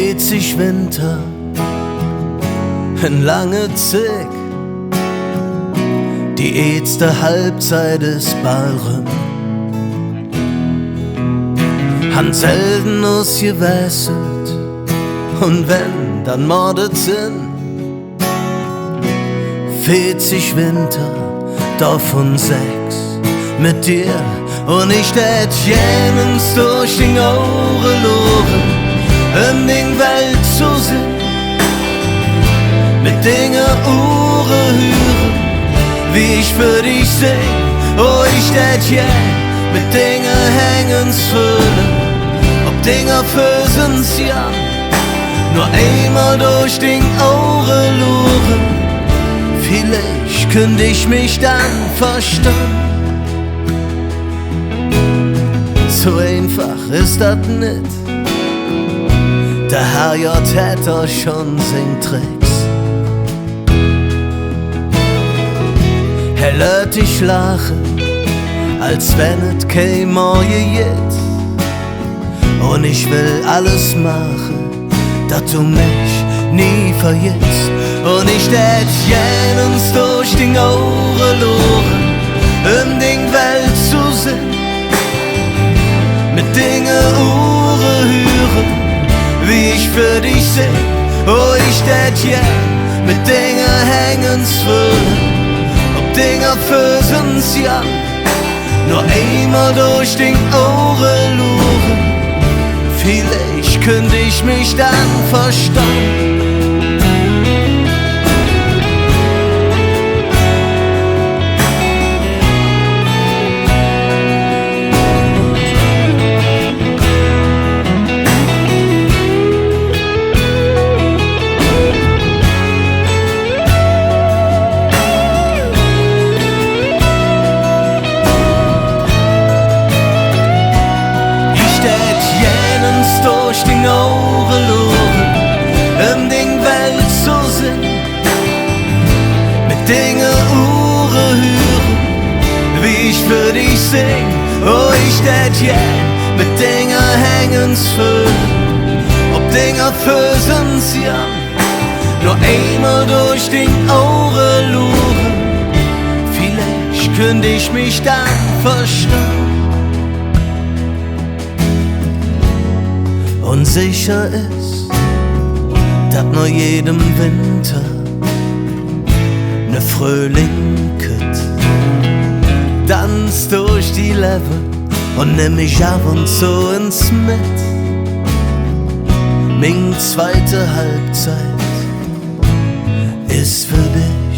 geht sich Winter in lange Zick. Die erste Halbzeit ist bald. Han selten ausgewässelt und wenn, dann mordet sind. Fehlt sich Winter, davon 6 mit dir und ich tät jemens durch den Ohren loren, den Welt zu sehen, mit Dinge Uhren hören, wie ich für dich sing. Oh, ich tät mit Dinge hängen's füllen, ob Dinge fürsens ja, nur einmal durch den Ohren loren. Vielleicht könnt ich mich dann verstehen. So einfach ist das nicht. Der Herr ja täter schon sein Tricks. Er lässt dich lachen, als wenn es kein Morgen gibt. Und ich will alles machen, dass du mich nie vergisst. Und ich tät jemens durch den Ohren loren, den Welt zu sehen, mit Dinge Uhren hören, wie ich für dich sing. Oh, ich tät mit Dinge hängen's füllen, ob Dinge fürsens ja, nur einmal durch den Ohren loren. Vielleicht könnte ich mich dann verstehen. Durch den Ohren loren, den Welt zu sehen, mit Dinge Uhren hören, wie ich für dich sing. Oh, ich tät mit Dinge hängen's füllen, ob Dinge fürsens ja, nur einmal durch den Ohren loren. Vielleicht könnte ich mich dann verstehen. Und sicher ist, dass nur jedem Winter ne Frühlingkeit tanzt durch die Level und nimm mich ab und zu ins Mit. Min zweite Halbzeit ist für dich.